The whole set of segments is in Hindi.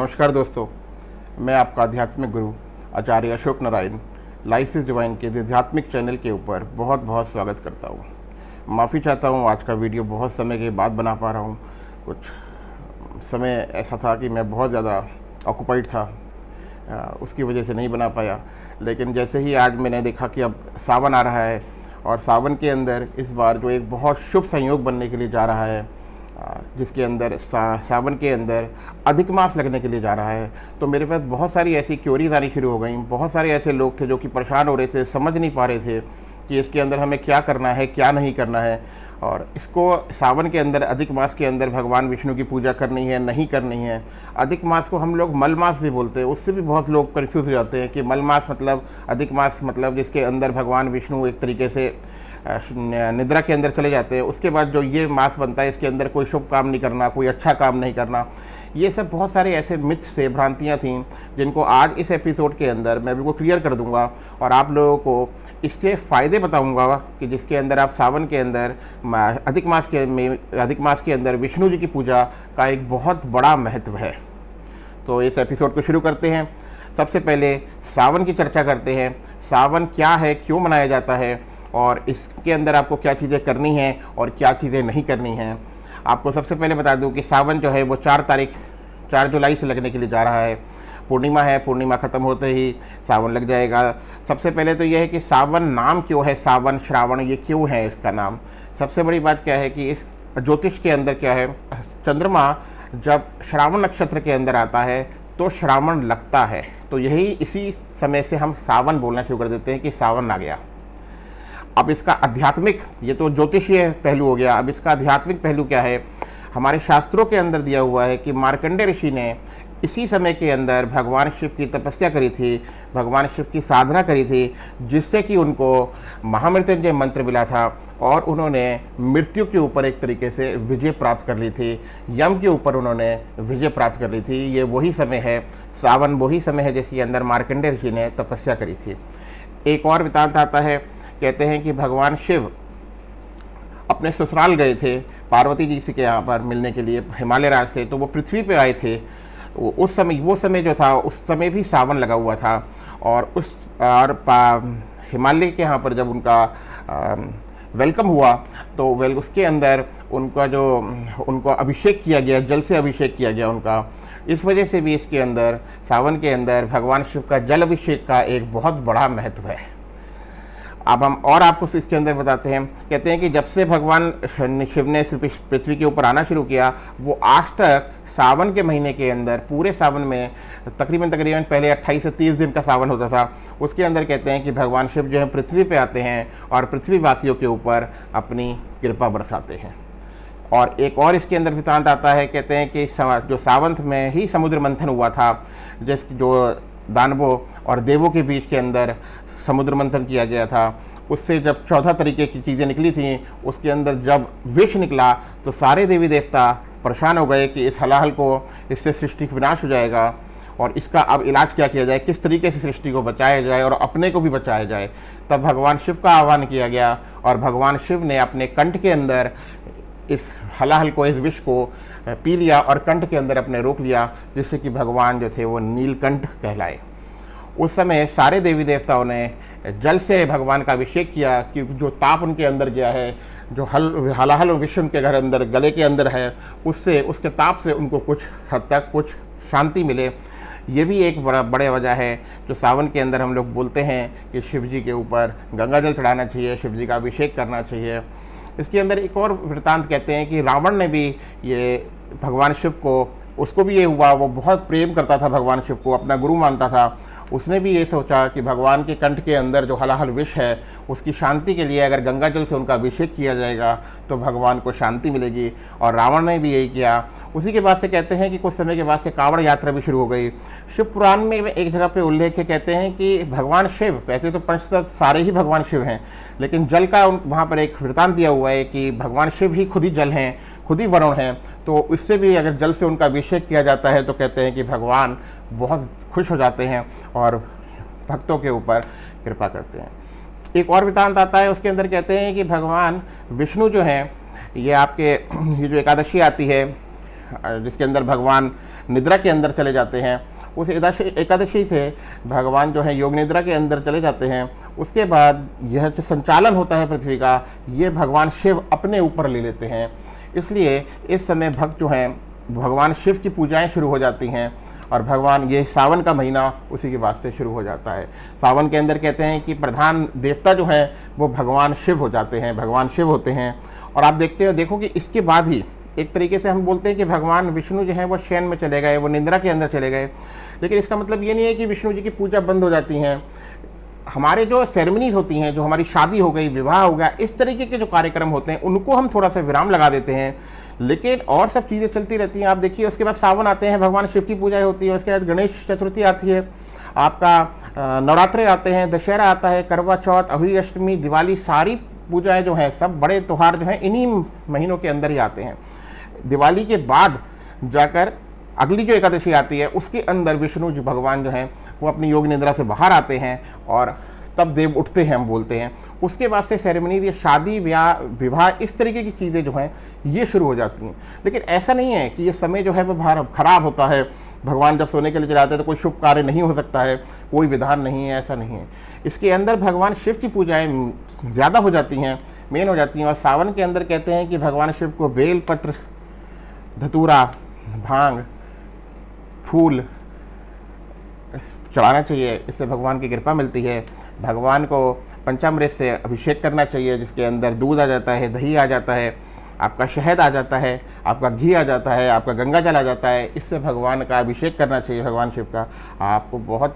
नमस्कार दोस्तों, मैं आपका आध्यात्मिक गुरु Acharya Ashok Narayan life is divine के आध्यात्मिक चैनल के ऊपर बहुत बहुत स्वागत करता हूँ। माफ़ी चाहता हूँ, आज का वीडियो बहुत समय के बाद बना पा रहा हूँ। कुछ समय ऐसा था कि मैं बहुत ज़्यादा ऑक्यूपाइड था, उसकी वजह से नहीं बना पाया। लेकिन जैसे ही आज मैंने देखा कि अब सावन आ रहा है और सावन के अंदर इस बार जो एक बहुत शुभ संयोग बनने के लिए जा रहा है, जिसके अंदर सावन के अंदर अधिक मास लगने के लिए जा रहा है, तो मेरे पास बहुत सारी ऐसी क्योरीज आनी शुरू हो गई। बहुत सारे ऐसे लोग थे जो कि परेशान हो रहे थे, समझ नहीं पा रहे थे कि इसके अंदर हमें क्या करना है, क्या नहीं करना है। और इसको सावन के अंदर, अधिक मास के अंदर भगवान विष्णु की पूजा करनी है, नहीं करनी है। अधिक मास को हम लोग मल मास भी बोलते हैं, उससे भी बहुत लोग कन्फ्यूज़ हो जाते हैं कि मल मास मतलब, अधिक मास मतलब जिसके अंदर भगवान विष्णु एक तरीके से निद्रा के अंदर चले जाते हैं। उसके बाद जो ये मास बनता है, इसके अंदर कोई शुभ काम नहीं करना, कोई अच्छा काम नहीं करना। ये सब बहुत सारे ऐसे मिथ्स थे, भ्रांतियाँ थीं, जिनको आज इस एपिसोड के अंदर मैं बिल्कुल क्लियर कर दूंगा और आप लोगों को इसके फ़ायदे बताऊंगा कि जिसके अंदर आप सावन के अंदर, अधिक मास के अंदर विष्णु जी की पूजा का एक बहुत बड़ा महत्व है। तो इस एपिसोड को शुरू करते हैं। सबसे पहले सावन की चर्चा करते हैं। सावन क्या है, क्यों मनाया जाता है और इसके अंदर आपको क्या चीज़ें करनी हैं और क्या चीज़ें नहीं करनी हैं। आपको सबसे पहले बता दूं कि सावन जो है वो 4 जुलाई से लगने के लिए जा रहा है। पूर्णिमा है, पूर्णिमा ख़त्म होते ही सावन लग जाएगा। सबसे पहले तो यह है कि सावन नाम क्यों है, सावन, श्रावण, ये क्यों है इसका नाम। सबसे बड़ी बात क्या है कि इस ज्योतिष के अंदर क्या है, चंद्रमा जब श्रावण नक्षत्र के अंदर आता है तो श्रावण लगता है। तो यही इसी समय से हम सावन बोलना शुरू कर देते हैं कि सावन आ गया। अब इसका आध्यात्मिक, ये तो ज्योतिषीय पहलू हो गया। अब इसका आध्यात्मिक पहलू क्या है, हमारे शास्त्रों के अंदर दिया हुआ है कि मार्कंडेय ऋषि ने इसी समय के अंदर भगवान शिव की तपस्या करी थी, भगवान शिव की साधना करी थी, जिससे कि उनको महामृत्युंजय मंत्र मिला था और उन्होंने मृत्यु के ऊपर एक तरीके से विजय प्राप्त कर ली थी, यम के ऊपर उन्होंने विजय प्राप्त कर ली थी। ये वही समय है, सावन वही समय है जिसके अंदर मार्कंडेय ऋषि ने तपस्या करी थी। एक और वृतांत आता है, कहते हैं कि भगवान शिव अपने ससुराल गए थे पार्वती जी से के यहाँ पर मिलने के लिए हिमालय राज से, तो वो पृथ्वी पे आए थे। वो समय जो था, उस समय भी सावन लगा हुआ था। और हिमालय के यहाँ पर जब उनका वेलकम हुआ तो उसके अंदर उनको अभिषेक किया गया, जल से अभिषेक किया गया उनका। इस वजह से भी इसके अंदर, सावन के अंदर भगवान शिव का जल अभिषेक का एक बहुत बड़ा महत्व है। अब हम और आपको इसके अंदर बताते हैं। कहते हैं कि जब से भगवान शिव ने पृथ्वी के ऊपर आना शुरू किया, वो आज तक सावन के महीने के अंदर, पूरे सावन में तकरीबन पहले 28 से 30 दिन का सावन होता था। उसके अंदर कहते हैं कि भगवान शिव जो है पृथ्वी पे आते हैं और पृथ्वीवासियों के ऊपर अपनी कृपा बरसाते हैं। और एक और इसके अंदर वृतांत आता है, कहते हैं कि जो सावन में ही समुद्र मंथन हुआ था, जो दानवों और देवों के बीच के अंदर समुद्र मंथन किया गया था। उससे जब 14 तरीके की चीज़ें निकली थीं, उसके अंदर जब विष निकला तो सारे देवी देवता परेशान हो गए कि इस हलाहल को, इससे सृष्टि का विनाश हो जाएगा और इसका अब इलाज क्या किया जाए, किस तरीके से सृष्टि को बचाया जाए और अपने को भी बचाया जाए। तब भगवान शिव का आह्वान किया गया और भगवान शिव ने अपने कंठ के अंदर इस हलाहल को, इस विष को पी लिया और कंठ के अंदर अपने रोक लिया, जिससे कि भगवान जो थे वो नीलकंठ कहलाए। उस समय सारे देवी देवताओं ने जल से भगवान का अभिषेक किया कि जो ताप उनके अंदर गया है, जो हलाहल विष उनके घर अंदर, गले के अंदर है, उसके ताप से उनको कुछ हद तक कुछ शांति मिले। ये भी एक बड़े वजह है जो सावन के अंदर हम लोग बोलते हैं कि शिव जी के ऊपर गंगा जल चढ़ाना चाहिए, शिव जी का अभिषेक करना चाहिए। इसके अंदर एक और वृतांत कहते हैं कि रावण ने भी ये भगवान शिव को, उसको भी ये हुआ, वो बहुत प्रेम करता था भगवान शिव को, अपना गुरु मानता था। उसने भी ये सोचा कि भगवान के कंठ के अंदर जो हलाहल विष है, उसकी शांति के लिए अगर गंगा जल से उनका अभिषेक किया जाएगा तो भगवान को शांति मिलेगी। और रावण ने भी यही किया। उसी के बाद से कहते हैं कि कुछ समय के बाद से कांवड़ यात्रा भी शुरू हो गई। शिव पुराण में एक जगह पे उल्लेख है, कहते हैं कि भगवान शिव, वैसे तो पंचतत्व सारे ही भगवान शिव हैं, लेकिन जल का वहाँ पर एक वृतांत दिया हुआ है कि भगवान शिव ही खुद ही जल हैं, खुद ही वरुण हैं। तो इससे भी अगर जल से उनका अभिषेक किया जाता है तो कहते हैं कि भगवान बहुत खुश हो जाते हैं और भक्तों के ऊपर कृपा करते हैं। एक और वृतांत आता है, उसके अंदर कहते हैं कि भगवान विष्णु जो हैं, ये आपके ये जो एकादशी आती है जिसके अंदर भगवान निद्रा के अंदर चले जाते हैं, उस एकादशी से भगवान जो है योग निद्रा के अंदर चले जाते हैं। उसके बाद यह जो संचालन होता है पृथ्वी का, ये भगवान शिव अपने ऊपर ले लेते हैं। इसलिए इस समय भक्त जो हैं भगवान शिव की पूजाएं शुरू हो जाती हैं और भगवान, ये सावन का महीना उसी के वास्ते शुरू हो जाता है। सावन के अंदर कहते हैं कि प्रधान देवता जो है वो भगवान शिव हो जाते हैं, भगवान शिव होते हैं। और आप देखो कि इसके बाद ही एक तरीके से हम बोलते हैं कि भगवान विष्णु जो है वो शयन में चले गए, वो निद्रा के अंदर चले गए। लेकिन इसका मतलब ये नहीं है कि विष्णु जी की पूजा बंद हो जाती हैं। हमारे जो सेरेमनीज होती हैं, जो हमारी शादी हो गई, विवाह हो गया, इस तरीके के जो कार्यक्रम होते हैं उनको हम थोड़ा सा विराम लगा देते हैं, लेकिन और सब चीज़ें चलती रहती हैं। आप देखिए उसके बाद सावन आते हैं, भगवान शिव की पूजा होती है। उसके बाद गणेश चतुर्थी आती है, आपका नवरात्रे आते हैं, दशहरा आता है, करवा चौथ, अहोई अष्टमी, दिवाली, सारी पूजाएं जो हैं, सब बड़े त्यौहार जो हैं इन्हीं महीनों के अंदर ही आते हैं। दिवाली के बाद जाकर अगली जो एकादशी आती है उसके अंदर विष्णु जी भगवान जो हैं वो अपनी योग निद्रा से बाहर आते हैं और तब देव उठते हैं, हम बोलते हैं। उसके बाद से सेरेमनी, ये शादी ब्याह विवाह, इस तरीके की चीज़ें जो हैं ये शुरू हो जाती हैं। लेकिन ऐसा नहीं है कि ये समय जो है वो खराब होता है, भगवान जब सोने के लिए चलाते हैं तो कोई शुभ कार्य नहीं हो सकता है, कोई विधान नहीं है, ऐसा नहीं है। इसके अंदर भगवान शिव की पूजाएँ ज़्यादा हो जाती हैं, मेन हो जाती हैं। और सावन के अंदर कहते हैं कि भगवान शिव को बेल पत्र, धतूरा, भांग, फूल चढ़ाना चाहिए, इससे भगवान की कृपा मिलती है। भगवान को पंचामृत से अभिषेक करना चाहिए, जिसके अंदर दूध आ जाता है, दही आ जाता है, आपका शहद आ जाता है, आपका घी आ जाता है, आपका गंगा जल आ जाता है। इससे भगवान का अभिषेक करना चाहिए, भगवान शिव का, आपको बहुत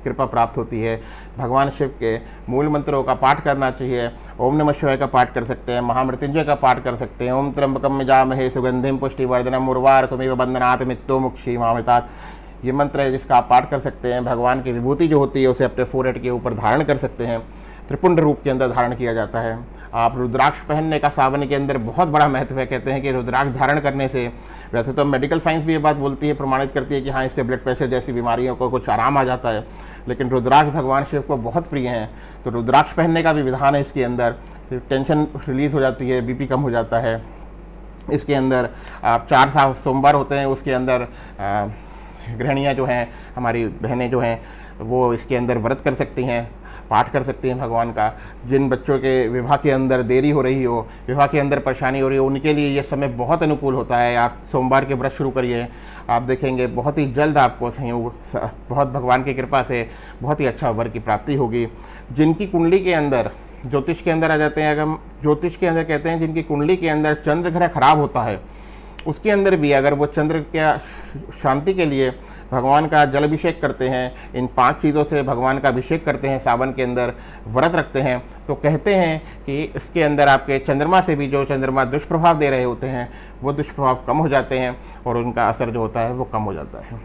कृपा प्राप्त होती है। भगवान शिव के मूल मंत्रों का पाठ करना चाहिए। ओम नमः शिवाय का पाठ कर सकते हैं, महामृत्युंजय का पाठ कर सकते हैं, ओम त्र्यंबकम यजामहे सुगंधिम पुष्टिवर्धनम उर्वारुकमिव बंधनात् मृत्युमुक्षीमामृतात्, ये मंत्र है जिसका आप पाठ कर सकते हैं। भगवान की विभूति जो होती है उसे अपने फोरहेड के ऊपर धारण कर सकते हैं, त्रिपुंड रूप के अंदर धारण किया जाता है। आप रुद्राक्ष पहनने का सावन के अंदर बहुत बड़ा महत्व है। कहते हैं कि रुद्राक्ष धारण करने से, वैसे तो मेडिकल साइंस भी ये बात बोलती है, प्रमाणित करती है कि हाँ, इससे ब्लड प्रेशर जैसी बीमारियों को कुछ आराम आ जाता है, लेकिन रुद्राक्ष भगवान शिव को बहुत प्रिय हैं। तो रुद्राक्ष पहनने का भी विधान है इसके अंदर, सिर्फ टेंशन रिलीज हो जाती है, बीपी कम हो जाता है। इसके अंदर आप 4 सोमवार होते हैं, उसके अंदर गृहिणियाँ जो हैं, हमारी बहनें जो हैं, वो इसके अंदर व्रत कर सकती हैं, पाठ कर सकती हैं भगवान का। जिन बच्चों के विवाह के अंदर देरी हो रही हो, विवाह के अंदर परेशानी हो रही हो, उनके लिए ये समय बहुत अनुकूल होता है। आप सोमवार के व्रत शुरू करिए, आप देखेंगे बहुत ही जल्द आपको संयोग, बहुत भगवान की कृपा से बहुत ही अच्छा वर की प्राप्ति होगी। जिनकी कुंडली के अंदर, ज्योतिष के अंदर आ जाते हैं, अगर ज्योतिष के अंदर कहते हैं जिनकी कुंडली के अंदर चंद्र ग्रह खराब होता है, उसके अंदर भी अगर वो चंद्र के शांति के लिए भगवान का जल अभिषेक करते हैं, इन 5 चीज़ों से भगवान का अभिषेक करते हैं, सावन के अंदर व्रत रखते हैं, तो कहते हैं कि इसके अंदर आपके चंद्रमा से भी, जो चंद्रमा दुष्प्रभाव दे रहे होते हैं, वो दुष्प्रभाव कम हो जाते हैं और उनका असर जो होता है वो कम हो जाता है।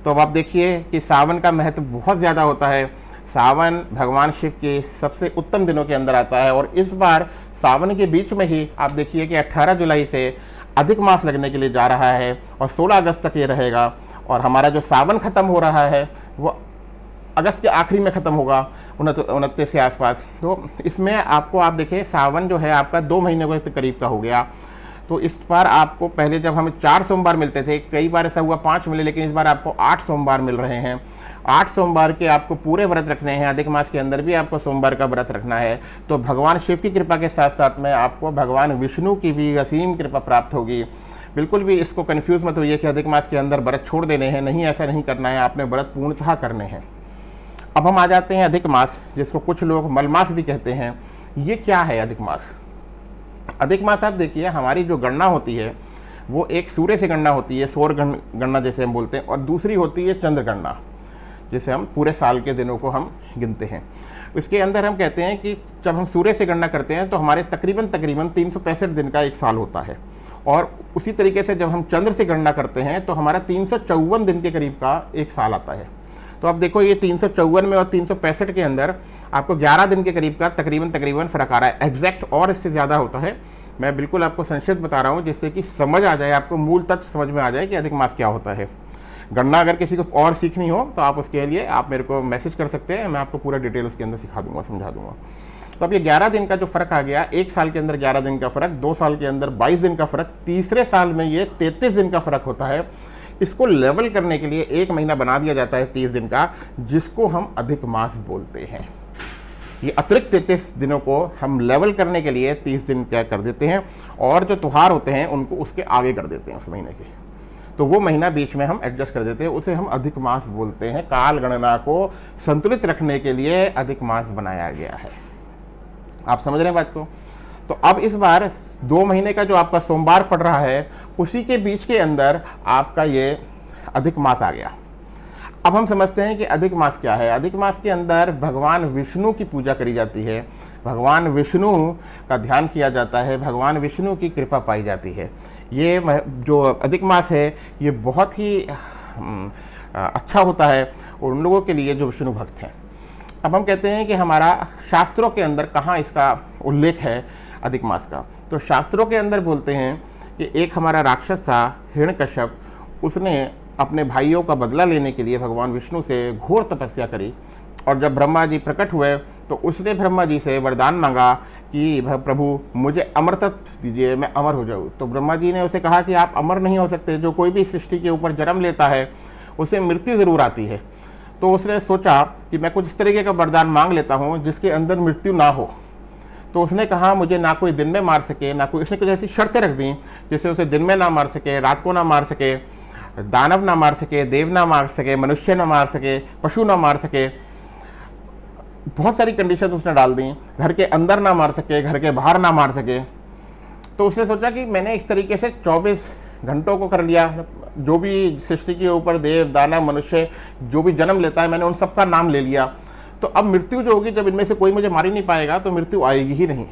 तो अब आप देखिए कि सावन का महत्व बहुत ज़्यादा होता है। सावन भगवान शिव के सबसे उत्तम दिनों के अंदर आता है और इस बार सावन के बीच में ही आप देखिए कि 18 जुलाई से अधिक मास लगने के लिए जा रहा है और 16 अगस्त तक ये रहेगा। और हमारा जो सावन ख़त्म हो रहा है वो अगस्त के आखिरी में ख़त्म होगा, 29 के आसपास। तो इसमें आपको, आप देखें, सावन जो है आपका 2 महीने के करीब का हो गया। तो इस बार आपको, पहले जब हमें 4 सोमवार मिलते थे, कई बार ऐसा हुआ 5 मिले, लेकिन इस बार आपको 8 सोमवार मिल रहे हैं। 8 सोमवार के आपको पूरे व्रत रखने हैं, अधिक मास के अंदर भी आपको सोमवार का व्रत रखना है। तो भगवान शिव की कृपा के साथ साथ में आपको भगवान विष्णु की भी असीम कृपा प्राप्त होगी। बिल्कुल भी इसको कन्फ्यूज़ मत होइए कि अधिक मास के अंदर व्रत छोड़ देने हैं, नहीं, ऐसा नहीं करना है, आपने व्रत पूर्णतः करने हैं। अब हम आ जाते हैं अधिक मास, जिसको कुछ लोग मलमास भी कहते हैं। ये क्या है अधिक मास? अधिक मास आप देखिए, हमारी जो गणना होती है वो एक सूर्य से गणना होती है, सौर गणना जैसे हम बोलते हैं, और दूसरी होती है चंद्र गणना, जिसे हम पूरे साल के दिनों को हम गिनते हैं। इसके अंदर हम कहते हैं कि जब हम सूर्य से गणना करते हैं तो हमारे तकरीबन 365 दिन का एक साल होता है, और उसी तरीके से जब हम चंद्र से गणना करते हैं तो हमारा 354 दिन के करीब का एक साल आता है। तो अब देखो, ये 354 में और 365 के अंदर आपको 11 दिन के करीब का तकरीबन फ़र्क आ रहा है। एग्जैक्ट और इससे ज़्यादा होता है। मैं बिल्कुल आपको संक्षिप्त बता रहा हूँ, जिससे कि समझ आ जाए, आपको मूल तत्व समझ में आ जाए कि अधिक मास क्या होता है। गणना अगर किसी को और सीखनी हो तो आप उसके लिए आप मेरे को मैसेज कर सकते हैं, मैं आपको पूरा डिटेल उसके अंदर सिखा दूंगा, समझा दूंगा। तो अब ये 11 दिन का जो फ़र्क आ गया, 1 साल के अंदर 11 दिन का फ़र्क, 2 साल के अंदर 22 दिन का फ़र्क, तीसरे साल में ये 33 दिन का फ़र्क होता है। इसको लेवल करने के लिए 1 महीना बना दिया जाता है 30 दिन का, जिसको हम अधिक मास बोलते हैं। ये अतिरिक्त 33 दिनों को हम लेवल करने के लिए 30 दिन क्या कर देते हैं, और जो त्यौहार होते हैं उनको उसके आगे कर देते हैं उस महीने के, तो वो महीना बीच में हम एडजस्ट कर देते हैं, उसे हम अधिक मास बोलते हैं। काल गणना को संतुलित रखने के लिए अधिक मास बनाया गया है। आप समझ रहे हैं बात को? तो अब इस बार 2 महीने का जो आपका सोमवार पड़ रहा है, उसी के बीच के अंदर आपका ये अधिक मास आ गया। अब हम समझते हैं कि अधिक मास क्या है। अधिक मास के अंदर भगवान विष्णु की पूजा करी जाती है, भगवान विष्णु का ध्यान किया जाता है, भगवान विष्णु की कृपा पाई जाती है। ये जो अधिक मास है ये बहुत ही अच्छा होता है उन लोगों के लिए जो विष्णु भक्त हैं। अब हम कहते हैं कि हमारा शास्त्रों के अंदर कहाँ इसका उल्लेख है अधिक मास का, तो शास्त्रों के अंदर बोलते हैं कि एक हमारा राक्षस था हिरण्यकश्यप, उसने अपने भाइयों का बदला लेने के लिए भगवान विष्णु से घोर तपस्या करी, और जब ब्रह्मा जी प्रकट हुए तो उसने ब्रह्मा जी से वरदान मांगा कि प्रभु मुझे अमरत्व दीजिए, मैं अमर हो जाऊँ। तो ब्रह्मा जी ने उसे कहा कि आप अमर नहीं हो सकते, जो कोई भी सृष्टि के ऊपर जन्म लेता है उसे मृत्यु ज़रूर आती है। तो उसने सोचा कि मैं कुछ इस तरीके का वरदान मांग लेता हूँ जिसके अंदर मृत्यु ना हो। तो उसने कहा मुझे ना कोई दिन में मार सके, ना कोई, उसने कुछ ऐसी शर्तें रख दी जिससे उसे दिन में ना मार सके, रात को ना मार सके, दानव ना मार सके, देव ना मार सके, मनुष्य ना मार सके, पशु ना मार सके। बहुत सारी कंडीशन उसने डाल दी, घर के अंदर ना मार सके, घर के बाहर ना मार सके। तो उसने सोचा कि मैंने इस तरीके से 24 घंटों को कर लिया, जो भी सृष्टि के ऊपर देव दानव मनुष्य जो भी जन्म लेता है मैंने उन सबका नाम ले लिया। तो अब मृत्यु जो होगी, जब इनमें से कोई मुझे मार ही नहीं पाएगा तो मृत्यु आएगी ही नहीं।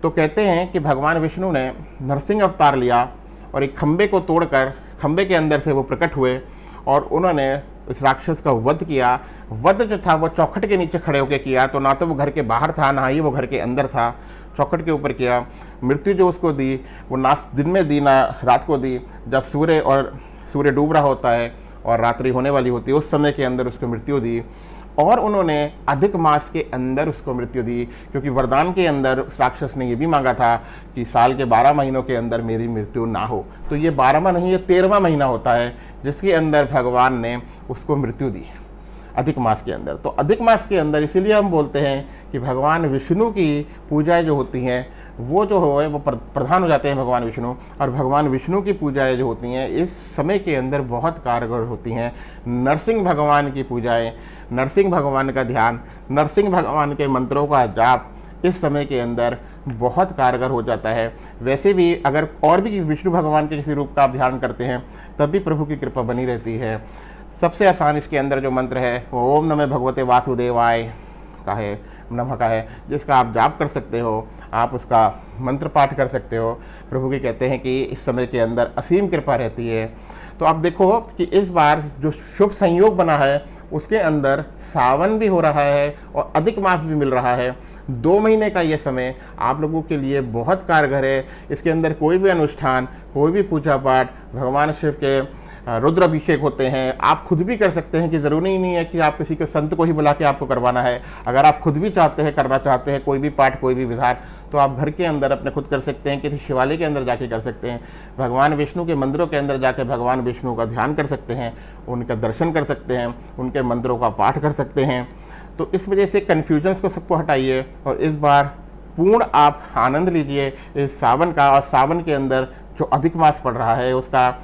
तो कहते हैं कि भगवान विष्णु ने नरसिंह अवतार लिया और एक खंबे को तोड़कर खंबे के अंदर से वो प्रकट हुए और उन्होंने इस राक्षस का वध किया। वध जो था वो चौखट के नीचे खड़े होकर किया, तो ना तो वो घर के बाहर था ना ही वो घर के अंदर था, चौखट के ऊपर किया। मृत्यु जो उसको दी वो ना दिन में दी ना रात को दी, जब सूर्य डूब रहा होता है और रात्रि होने वाली होती है उस समय के अंदर उसको मृत्यु दी। और उन्होंने अधिक मास के अंदर उसको मृत्यु दी, क्योंकि वरदान के अंदर उस राक्षस ने ये भी मांगा था कि साल के 12 महीनों के अंदर मेरी मृत्यु ना हो। तो ये 12वां नहीं, ये 13वां महीना होता है जिसके अंदर भगवान ने उसको मृत्यु दी अधिक मास के अंदर। तो अधिक मास के अंदर इसीलिए हम बोलते हैं कि भगवान विष्णु की पूजाएं जो होती हैं वो जो है वो प्रधान हो जाते हैं भगवान विष्णु, और भगवान विष्णु की पूजाएं जो होती हैं इस समय के अंदर बहुत कारगर होती हैं। नरसिंह भगवान की पूजाएं, नरसिंह भगवान का ध्यान, नरसिंह भगवान के मंत्रों का जाप इस समय के अंदर बहुत कारगर हो जाता है। वैसे भी अगर और भी विष्णु भगवान के किसी रूप का आप ध्यान करते हैं तब भी प्रभु की कृपा बनी रहती है। सबसे आसान इसके अंदर जो मंत्र है वो ओम नमः भगवते वासुदेवाय का है, नमः का है, जिसका आप जाप कर सकते हो, आप उसका मंत्र पाठ कर सकते हो। प्रभु की कहते हैं कि इस समय के अंदर असीम कृपा रहती है। तो आप देखो कि इस बार जो शुभ संयोग बना है उसके अंदर सावन भी हो रहा है और अधिक मास भी मिल रहा है। 2 महीने का ये समय आप लोगों के लिए बहुत कारगर है। इसके अंदर कोई भी अनुष्ठान, कोई भी पूजा पाठ, भगवान शिव के रुद्र अभिषेक होते हैं, आप खुद भी कर सकते हैं कि ज़रूरी नहीं है कि आप किसी के संत को ही बुला के आपको करवाना है। अगर आप खुद भी चाहते हैं, करना चाहते हैं कोई भी पाठ, कोई भी विधान, तो आप घर के अंदर अपने खुद कर सकते हैं, किसी शिवालय के अंदर जाके कर सकते हैं, भगवान विष्णु के मंदिरों के अंदर जाके भगवान विष्णु का ध्यान कर सकते हैं, उनका दर्शन कर सकते हैं, उनके मंत्रों का पाठ कर सकते हैं। तो इस वजह से कन्फ्यूजन्स को सबको हटाइए और इस बार पूर्ण आप आनंद लीजिए इस सावन का, और सावन के अंदर जो अधिक मास पड़ रहा है उसका।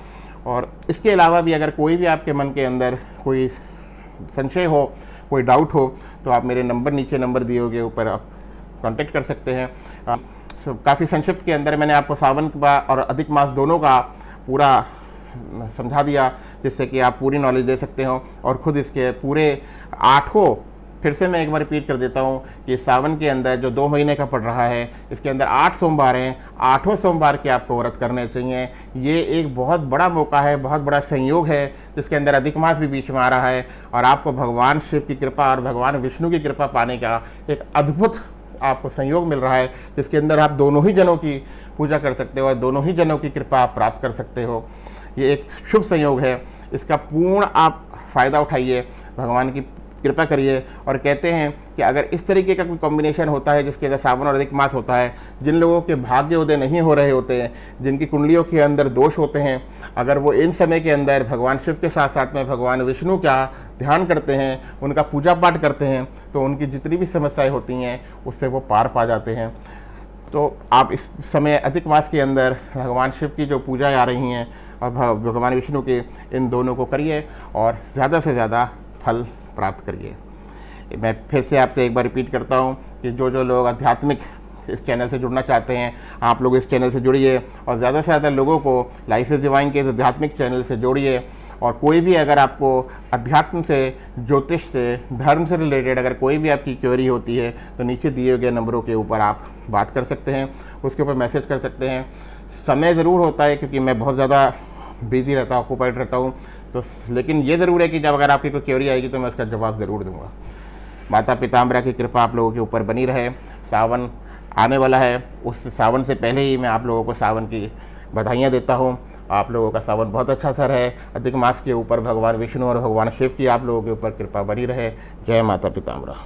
और इसके अलावा भी अगर कोई भी आपके मन के अंदर कोई संशय हो, कोई डाउट हो, तो आप मेरे नीचे नंबर दिए होंगे ऊपर आप कांटेक्ट कर सकते हैं। काफ़ी संक्षिप्त के अंदर मैंने आपको सावन का और अधिक मास दोनों का पूरा समझा दिया, जिससे कि आप पूरी नॉलेज ले सकते हो और ख़ुद इसके पूरे 8 फिर से मैं एक बार रिपीट कर देता हूँ कि सावन के अंदर जो 2 महीने का पड़ रहा है इसके अंदर 8 सोमवार हैं, 8 सोमवार के आपको व्रत करने चाहिए। ये एक बहुत बड़ा मौका है, बहुत बड़ा संयोग है जिसके अंदर अधिक मास भी बीच में आ रहा है और आपको भगवान शिव की कृपा और भगवान विष्णु की कृपा पाने का एक अद्भुत आपको संयोग मिल रहा है, जिसके अंदर आप दोनों ही जनों की पूजा कर सकते हो और दोनों ही जनों की कृपा आप प्राप्त कर सकते हो। ये एक शुभ संयोग है, इसका पूर्ण आप फ़ायदा उठाइए, भगवान की कृपा करिए। और कहते हैं कि अगर इस तरीके का कोई कॉम्बिनेशन होता है जिसके अंदर सावन और अधिक मास होता है, जिन लोगों के भाग्य उदय नहीं हो रहे होते हैं, जिनकी कुंडलियों के अंदर दोष होते हैं, अगर वो इन समय के अंदर भगवान शिव के साथ साथ में भगवान विष्णु का ध्यान करते हैं, उनका पूजा पाठ करते हैं, तो उनकी जितनी भी समस्याएं होती हैं उससे वो पार पा जाते हैं। तो आप इस समय अधिक मास के अंदर भगवान शिव की जो पूजाएं आ रही हैं और भगवान विष्णु के, इन दोनों को करिए और ज़्यादा से ज़्यादा फल प्राप्त करिए। मैं फिर से आपसे एक बार रिपीट करता हूँ कि जो लोग आध्यात्मिक इस चैनल से जुड़ना चाहते हैं, आप लोग इस चैनल से जुड़िए और ज़्यादा से ज़्यादा लोगों को लाइफ इज़ डिवाइन के आध्यात्मिक चैनल से जोड़िए। और कोई भी अगर आपको अध्यात्म से, ज्योतिष से, धर्म से रिलेटेड अगर कोई भी आपकी क्वेरी होती है तो नीचे दिए गए नंबरों के ऊपर आप बात कर सकते हैं, उसके ऊपर मैसेज कर सकते हैं। समय ज़रूर होता है क्योंकि मैं बहुत ज़्यादा बिजी रहता हूँ, ऑक्यूपाइड रहता हूँ, तो लेकिन ये ज़रूर है कि जब अगर आपकी कोई क्वेरी आएगी तो मैं उसका जवाब ज़रूर दूँगा। माता पिताम्बरा की कृपा आप लोगों के ऊपर बनी रहे। सावन आने वाला है, उस सावन से पहले ही मैं आप लोगों को सावन की बधाइयाँ देता हूँ। आप लोगों का सावन बहुत अच्छा सा रहे। अधिक मास के ऊपर भगवान विष्णु और भगवान शिव की आप लोगों के ऊपर कृपा बनी रहे। जय माता पिताम्बरा।